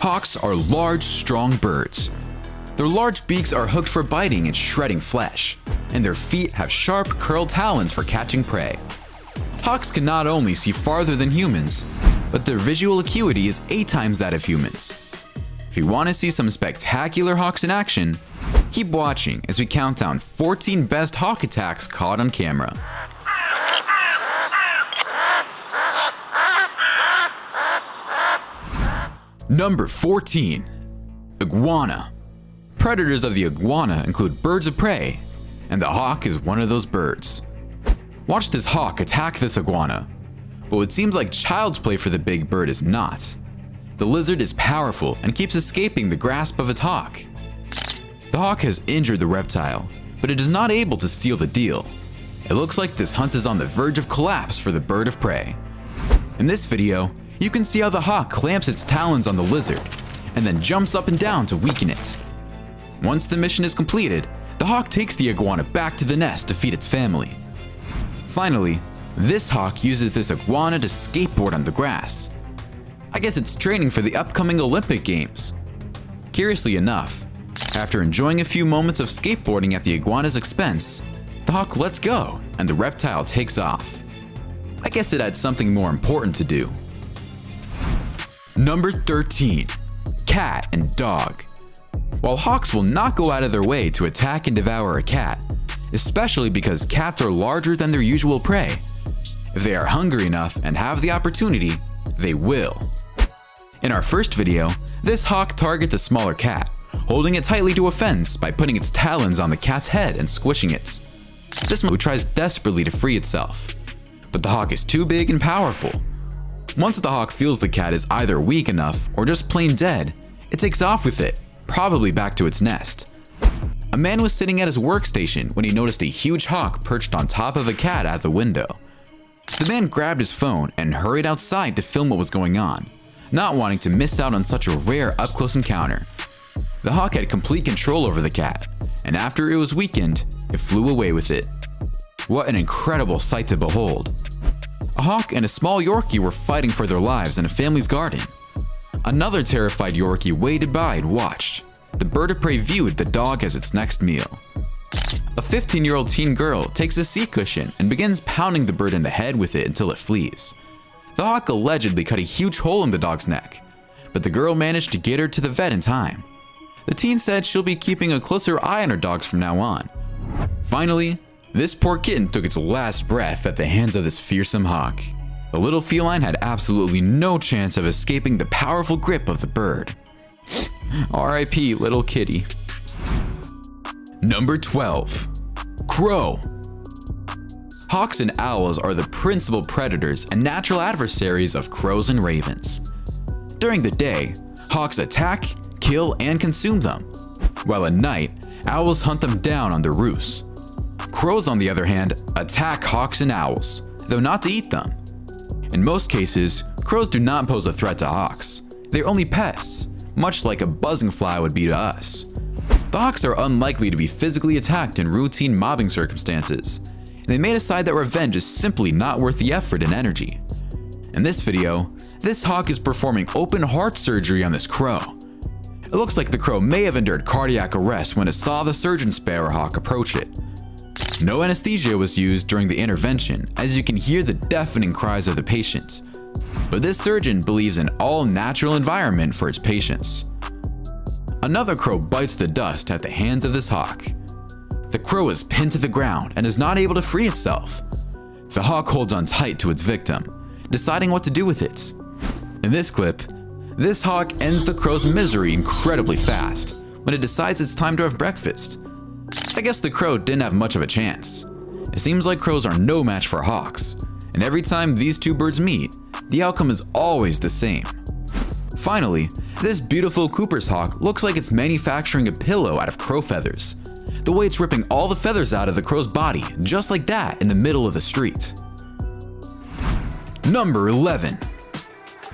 Hawks are large, strong birds. Their large beaks are hooked for biting and shredding flesh, and their feet have sharp, curled talons for catching prey. Hawks can not only see farther than humans, but their visual acuity is 8 times that of humans. If you want to see some spectacular hawks in action, keep watching as we count down 14 best hawk attacks caught on camera. Number 14. Iguana. Predators of the iguana include birds of prey, and the hawk is one of those birds. Watch this hawk attack this iguana, but what seems like child's play for the big bird is not. The lizard is powerful and keeps escaping the grasp of its hawk. The hawk has injured the reptile, but it is not able to seal the deal. It looks like this hunt is on the verge of collapse for the bird of prey. In this video, you can see how the hawk clamps its talons on the lizard and then jumps up and down to weaken it. Once the mission is completed, the hawk takes the iguana back to the nest to feed its family. Finally, this hawk uses this iguana to skateboard on the grass. I guess it's training for the upcoming Olympic Games. Curiously enough, after enjoying a few moments of skateboarding at the iguana's expense, the hawk lets go and the reptile takes off. I guess it had something more important to do. Number 13. Cat and dog. While hawks will not go out of their way to attack and devour a cat, especially because cats are larger than their usual prey, if they are hungry enough and have the opportunity, they will. In our first video, this hawk targets a smaller cat, holding it tightly to a fence by putting its talons on the cat's head and squishing it. This one tries desperately to free itself, but the hawk is too big and powerful. Once the hawk feels the cat is either weak enough or just plain dead, it takes off with it, probably back to its nest. A man was sitting at his workstation when he noticed a huge hawk perched on top of a cat at the window. The man grabbed his phone and hurried outside to film what was going on, not wanting to miss out on such a rare up-close encounter. The hawk had complete control over the cat, and after it was weakened, it flew away with it. What an incredible sight to behold. A hawk and a small Yorkie were fighting for their lives in a family's garden. Another terrified Yorkie waited by and watched. The bird of prey viewed the dog as its next meal. A 15-year-old teen girl takes a seat cushion and begins pounding the bird in the head with it until it flees. The hawk allegedly cut a huge hole in the dog's neck, but the girl managed to get her to the vet in time. The teen said she'll be keeping a closer eye on her dogs from now on. Finally, this poor kitten took its last breath at the hands of this fearsome hawk. The little feline had absolutely no chance of escaping the powerful grip of the bird. R.I.P. little kitty. Number 12. Crow. Hawks and owls are the principal predators and natural adversaries of crows and ravens. During the day, hawks attack, kill, and consume them, while at night, owls hunt them down on their roosts. Crows, on the other hand, attack hawks and owls, though not to eat them. In most cases, crows do not pose a threat to hawks. They're only pests, much like a buzzing fly would be to us. The hawks are unlikely to be physically attacked in routine mobbing circumstances, and they may decide that revenge is simply not worth the effort and energy. In this video, this hawk is performing open heart surgery on this crow. It looks like the crow may have endured cardiac arrest when it saw the surgeon sparrowhawk approach it. No anesthesia was used during the intervention, as you can hear the deafening cries of the patient. But this surgeon believes in all natural environment for its patients. Another crow bites the dust at the hands of this hawk. The crow is pinned to the ground and is not able to free itself. The hawk holds on tight to its victim, deciding what to do with it. In this clip, this hawk ends the crow's misery incredibly fast when it decides it's time to have breakfast. I guess the crow didn't have much of a chance. It seems like crows are no match for hawks, and every time these two birds meet, the outcome is always the same. Finally, this beautiful Cooper's hawk looks like it's manufacturing a pillow out of crow feathers. The way it's ripping all the feathers out of the crow's body, just like that, in the middle of the street. Number 11.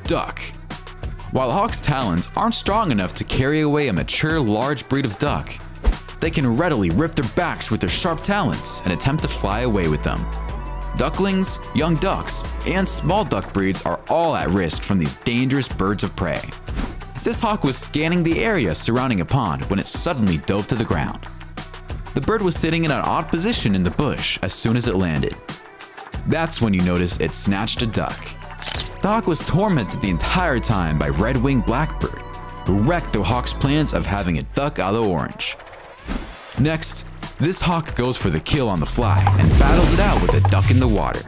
Duck. While hawks' talons aren't strong enough to carry away a mature large breed of duck, they can readily rip their backs with their sharp talons and attempt to fly away with them. Ducklings, young ducks, and small duck breeds are all at risk from these dangerous birds of prey. This hawk was scanning the area surrounding a pond when it suddenly dove to the ground. The bird was sitting in an odd position in the bush as soon as it landed. That's when you notice it snatched a duck. The hawk was tormented the entire time by red-winged blackbird, who wrecked the hawk's plans of having a duck a la orange. Next, this hawk goes for the kill on the fly and battles it out with a duck in the water.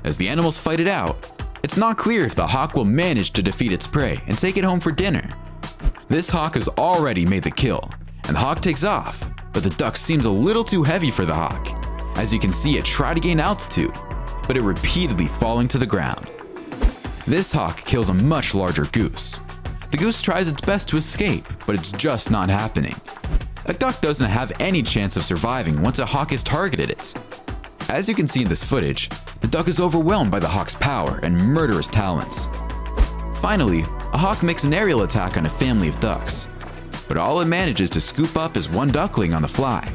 As the animals fight it out, it's not clear if the hawk will manage to defeat its prey and take it home for dinner. This hawk has already made the kill, and the hawk takes off, but the duck seems a little too heavy for the hawk. As you can see, it tried to gain altitude, but it repeatedly falling to the ground. This hawk kills a much larger goose. The goose tries its best to escape, but it's just not happening. A duck doesn't have any chance of surviving once a hawk has targeted it. As you can see in this footage, the duck is overwhelmed by the hawk's power and murderous talons. Finally, a hawk makes an aerial attack on a family of ducks, but all it manages to scoop up is one duckling on the fly.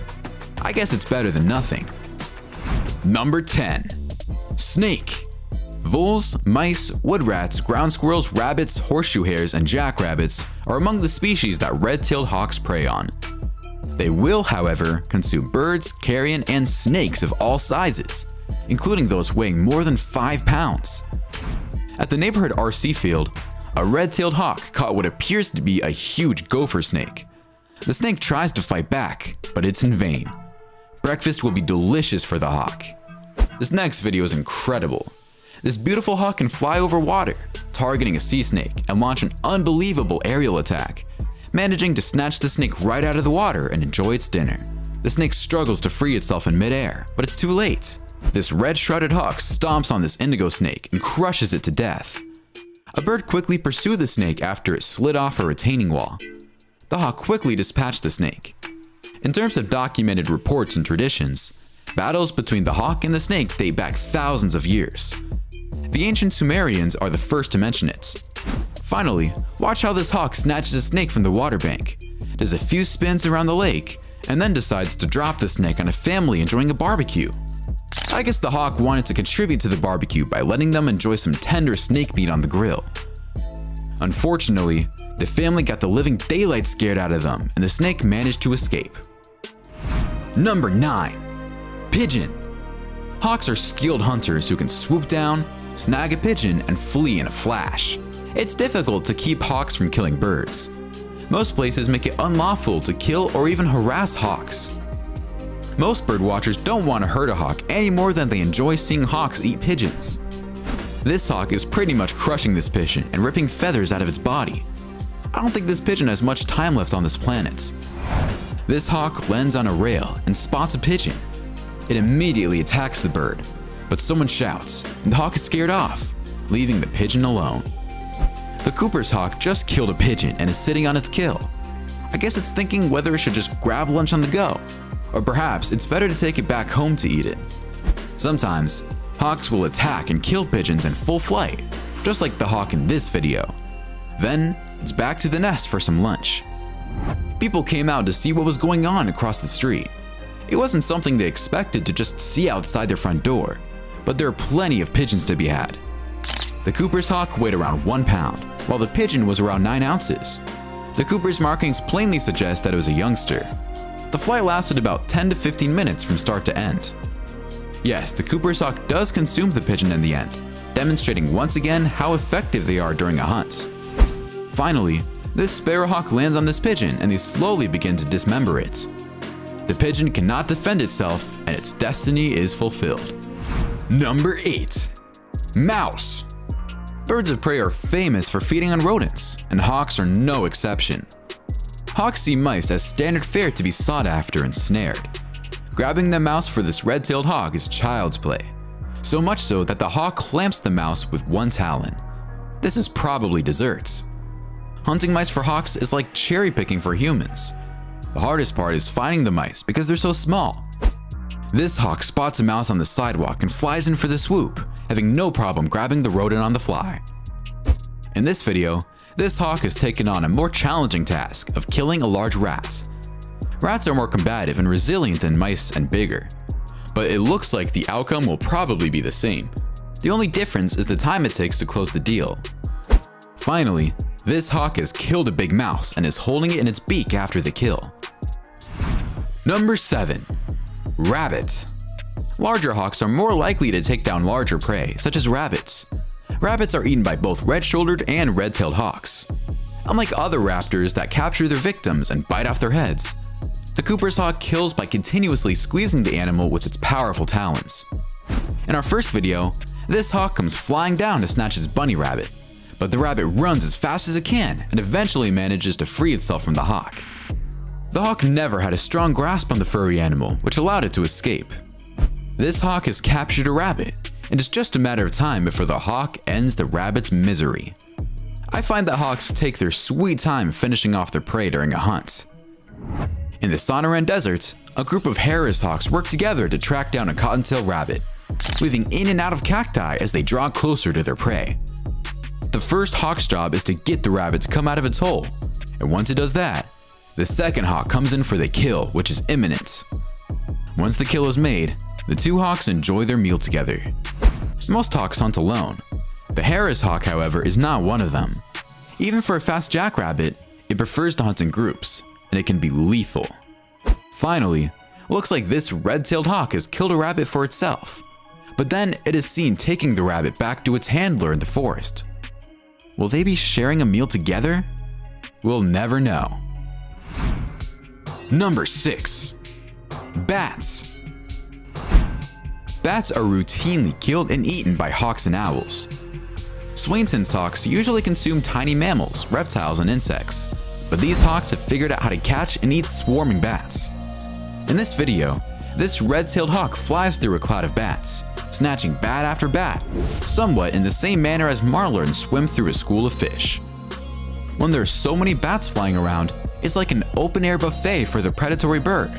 I guess it's better than nothing. Number 10. Snake. Voles, mice, wood rats, ground squirrels, rabbits, horseshoe hares, and jackrabbits are among the species that red-tailed hawks prey on. They will, however, consume birds, carrion, and snakes of all sizes, including those weighing more than 5 pounds. At the neighborhood RC field, a red-tailed hawk caught what appears to be a huge gopher snake. The snake tries to fight back, but it's in vain. Breakfast will be delicious for the hawk. This next video is incredible. This beautiful hawk can fly over water, targeting a sea snake and launch an unbelievable aerial attack, managing to snatch the snake right out of the water and enjoy its dinner. The snake struggles to free itself in midair, but it's too late. This red-shrouded hawk stomps on this indigo snake and crushes it to death. A bird quickly pursued the snake after it slid off a retaining wall. The hawk quickly dispatched the snake. In terms of documented reports and traditions, battles between the hawk and the snake date back thousands of years. The ancient Sumerians are the first to mention it. Finally, watch how this hawk snatches a snake from the water bank, does a few spins around the lake, and then decides to drop the snake on a family enjoying a barbecue. I guess the hawk wanted to contribute to the barbecue by letting them enjoy some tender snake meat on the grill. Unfortunately, the family got the living daylight scared out of them and the snake managed to escape. Number 9. Pigeon. Hawks are skilled hunters who can swoop down, snag a pigeon, and flee in a flash. It's difficult to keep hawks from killing birds. Most places make it unlawful to kill or even harass hawks. Most bird watchers don't want to hurt a hawk any more than they enjoy seeing hawks eat pigeons. This hawk is pretty much crushing this pigeon and ripping feathers out of its body. I don't think this pigeon has much time left on this planet. This hawk lands on a rail and spots a pigeon. It immediately attacks the bird, but someone shouts, and the hawk is scared off, leaving the pigeon alone. The Cooper's hawk just killed a pigeon and is sitting on its kill. I guess it's thinking whether it should just grab lunch on the go, or perhaps it's better to take it back home to eat it. Sometimes, hawks will attack and kill pigeons in full flight, just like the hawk in this video. Then, it's back to the nest for some lunch. People came out to see what was going on across the street. It wasn't something they expected to just see outside their front door, but there are plenty of pigeons to be had. The Cooper's hawk weighed around 1 pound, while the pigeon was around 9 ounces. The Cooper's markings plainly suggest that it was a youngster. The flight lasted about 10 to 15 minutes from start to end. Yes, the Cooper's hawk does consume the pigeon in the end, demonstrating once again how effective they are during a hunt. Finally, this sparrowhawk lands on this pigeon and they slowly begin to dismember it. The pigeon cannot defend itself and its destiny is fulfilled. Number 8. Mouse. Birds of prey are famous for feeding on rodents, and hawks are no exception. Hawks see mice as standard fare to be sought after and snared. Grabbing the mouse for this red-tailed hawk is child's play, so much so that the hawk clamps the mouse with one talon. This is probably desserts. Hunting mice for hawks is like cherry picking for humans. The hardest part is finding the mice because they're so small. This hawk spots a mouse on the sidewalk and flies in for the swoop, having no problem grabbing the rodent on the fly. In this video, this hawk has taken on a more challenging task of killing a large rat. Rats are more combative and resilient than mice and bigger, but it looks like the outcome will probably be the same. The only difference is the time it takes to close the deal. Finally, This hawk has killed a big mouse and is holding it in its beak after the kill. Number 7. Rabbit. Larger hawks are more likely to take down larger prey, such as rabbits. Rabbits are eaten by both red-shouldered and red-tailed hawks. Unlike other raptors that capture their victims and bite off their heads, the Cooper's hawk kills by continuously squeezing the animal with its powerful talons. In our first video, this hawk comes flying down to snatch his bunny rabbit, but the rabbit runs as fast as it can and eventually manages to free itself from the hawk. The hawk never had a strong grasp on the furry animal, which allowed it to escape. This hawk has captured a rabbit, and it's just a matter of time before the hawk ends the rabbit's misery. I find that hawks take their sweet time finishing off their prey during a hunt. In the Sonoran Desert, a group of Harris hawks work together to track down a cottontail rabbit, weaving in and out of cacti as they draw closer to their prey. The first hawk's job is to get the rabbit to come out of its hole, and once it does that, the second hawk comes in for the kill, which is imminent. Once the kill is made, the two hawks enjoy their meal together. Most hawks hunt alone. The Harris hawk, however, is not one of them. Even for a fast jackrabbit, it prefers to hunt in groups, and it can be lethal. Finally, looks like this red-tailed hawk has killed a rabbit for itself, but then it is seen taking the rabbit back to its handler in the forest. Will they be sharing a meal together? We'll never know. Number 6. Bats. Bats are routinely killed and eaten by hawks and owls. Swainson's hawks usually consume tiny mammals, reptiles, and insects, but these hawks have figured out how to catch and eat swarming bats. In this video, this red-tailed hawk flies through a cloud of bats, snatching bat after bat, somewhat in the same manner as marlins swim through a school of fish. When there are so many bats flying around, it's like an open-air buffet for the predatory bird.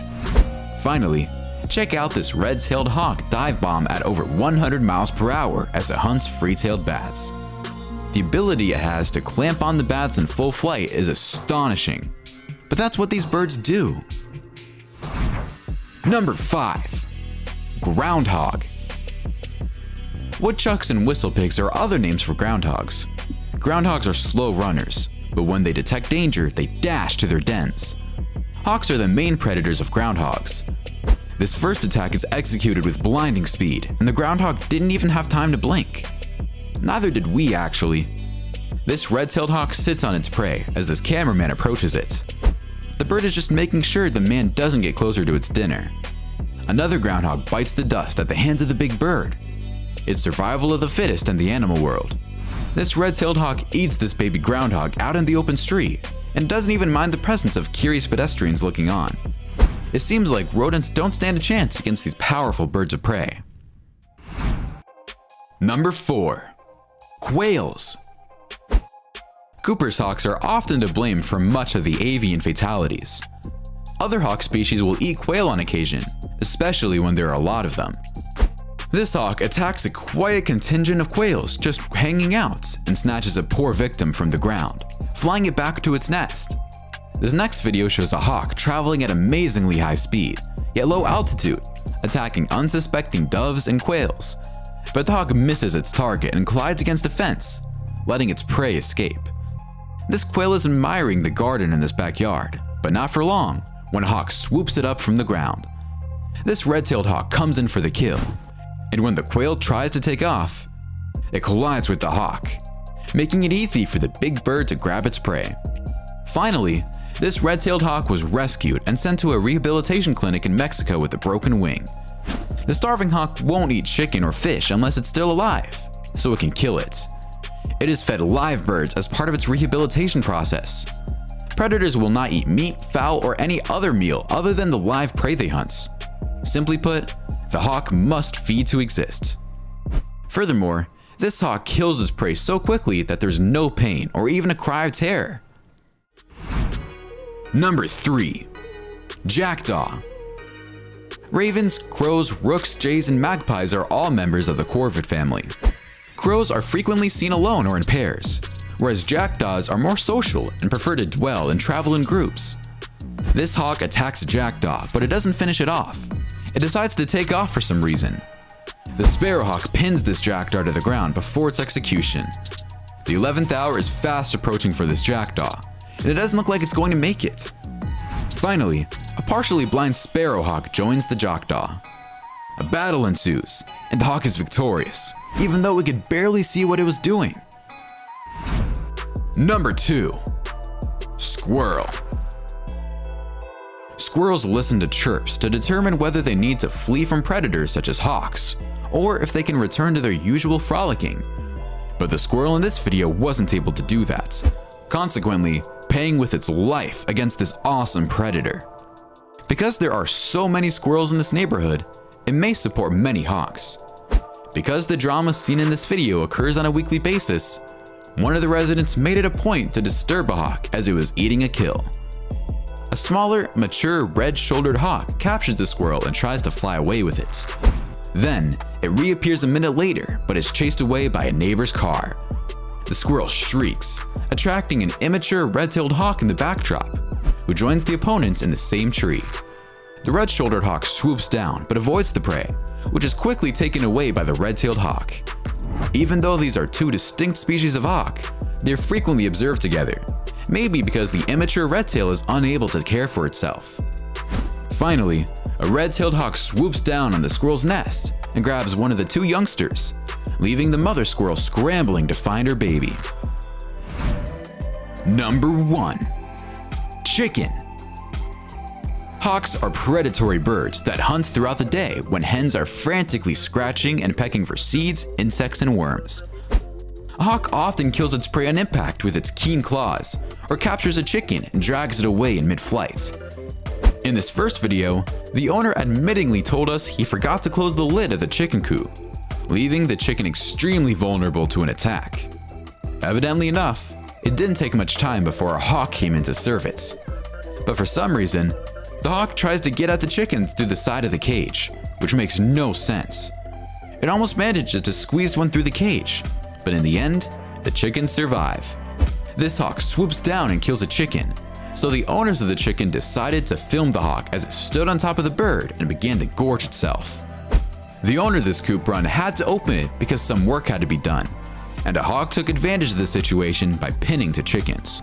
Finally, check out this red-tailed hawk dive bomb at over 100 miles per hour as it hunts free-tailed bats. The ability it has to clamp on the bats in full flight is astonishing, but that's what these birds do. Number 5. Groundhog. Woodchucks and whistlepigs are other names for groundhogs. Groundhogs are slow runners, but when they detect danger, they dash to their dens. Hawks are the main predators of groundhogs. This first attack is executed with blinding speed, and the groundhog didn't even have time to blink. Neither did we, actually. This red-tailed hawk sits on its prey as this cameraman approaches it. The bird is just making sure the man doesn't get closer to its dinner. Another groundhog bites the dust at the hands of the big bird. It's survival of the fittest in the animal world. This red-tailed hawk eats this baby groundhog out in the open street and doesn't even mind the presence of curious pedestrians looking on. It seems like rodents don't stand a chance against these powerful birds of prey. Number 4. Quails. Cooper's hawks are often to blame for much of the avian fatalities. Other hawk species will eat quail on occasion, especially when there are a lot of them. This hawk attacks a quiet contingent of quails just hanging out and snatches a poor victim from the ground, flying it back to its nest. This next video shows a hawk traveling at amazingly high speed, yet low altitude, attacking unsuspecting doves and quails. But the hawk misses its target and collides against a fence, letting its prey escape. This quail is admiring the garden in this backyard, but not for long, when a hawk swoops it up from the ground. This red-tailed hawk comes in for the kill, and when the quail tries to take off, it collides with the hawk, making it easy for the big bird to grab its prey. Finally, this red-tailed hawk was rescued and sent to a rehabilitation clinic in Mexico with a broken wing. The starving hawk won't eat chicken or fish unless it's still alive, so it can kill it. It is fed live birds as part of its rehabilitation process. Predators will not eat meat, fowl, or any other meal other than the live prey they hunt. Simply put, the hawk must feed to exist. Furthermore, this hawk kills its prey so quickly that there's no pain or even a cry of terror. Number 3. Jackdaw. Ravens, crows, rooks, jays, and magpies are all members of the corvid family. Crows are frequently seen alone or in pairs, whereas jackdaws are more social and prefer to dwell and travel in groups. This hawk attacks a jackdaw, but it doesn't finish it off. It decides to take off for some reason. The sparrowhawk pins this jackdaw to the ground before its execution. The 11th hour is fast approaching for this jackdaw, and it doesn't look like it's going to make it. Finally, a partially blind sparrowhawk joins the jackdaw. A battle ensues, and the hawk is victorious, even though it could barely see what it was doing. Number 2. Squirrel. Squirrels listen to chirps to determine whether they need to flee from predators such as hawks, or if they can return to their usual frolicking. But the squirrel in this video wasn't able to do that, consequently paying with its life against this awesome predator. Because there are so many squirrels in this neighborhood, it may support many hawks. Because the drama seen in this video occurs on a weekly basis, one of the residents made it a point to disturb a hawk as it was eating a kill. A smaller, mature, red-shouldered hawk captures the squirrel and tries to fly away with it. Then, it reappears a minute later but is chased away by a neighbor's car. The squirrel shrieks, attracting an immature red-tailed hawk in the backdrop, who joins the opponents in the same tree. The red-shouldered hawk swoops down but avoids the prey, which is quickly taken away by the red-tailed hawk. Even though these are two distinct species of hawk, they are frequently observed together, maybe because the immature red-tail is unable to care for itself. Finally, a red-tailed hawk swoops down on the squirrel's nest and grabs one of the two youngsters, leaving the mother squirrel scrambling to find her baby. Number 1. Chicken. Hawks are predatory birds that hunt throughout the day when hens are frantically scratching and pecking for seeds, insects, and worms. A hawk often kills its prey on impact with its keen claws, or captures a chicken and drags it away in mid-flight. In this first video, the owner admittingly told us he forgot to close the lid of the chicken coop, leaving the chicken extremely vulnerable to an attack. Evidently enough, it didn't take much time before a hawk came in to serve it. But for some reason, the hawk tries to get at the chicken through the side of the cage, which makes no sense. It almost manages to squeeze one through the cage, but in the end, the chickens survive. This hawk swoops down and kills a chicken, so the owners of the chicken decided to film the hawk as it stood on top of the bird and began to gorge itself. The owner of this coop run had to open it because some work had to be done, and a hawk took advantage of the situation by pinning to chickens.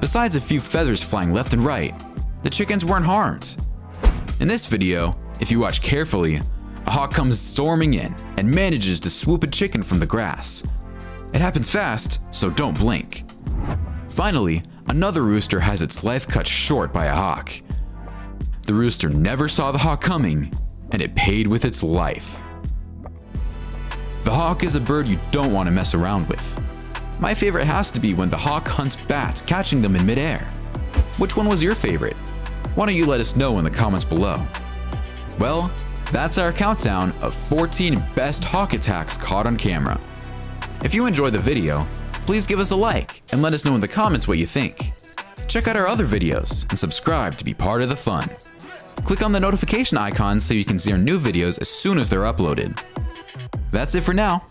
Besides a few feathers flying left and right, the chickens weren't harmed. In this video, if you watch carefully, a hawk comes storming in and manages to swoop a chicken from the grass. It happens fast, so don't blink. Finally, another rooster has its life cut short by a hawk. The rooster never saw the hawk coming, and it paid with its life. The hawk is a bird you don't want to mess around with. My favorite has to be when the hawk hunts bats, catching them in midair. Which one was your favorite? Why don't you let us know in the comments below? Well, that's our countdown of 14 best hawk attacks caught on camera. If you enjoyed the video, please give us a like and let us know in the comments what you think. Check out our other videos and subscribe to be part of the fun. Click on the notification icon so you can see our new videos as soon as they're uploaded. That's it for now.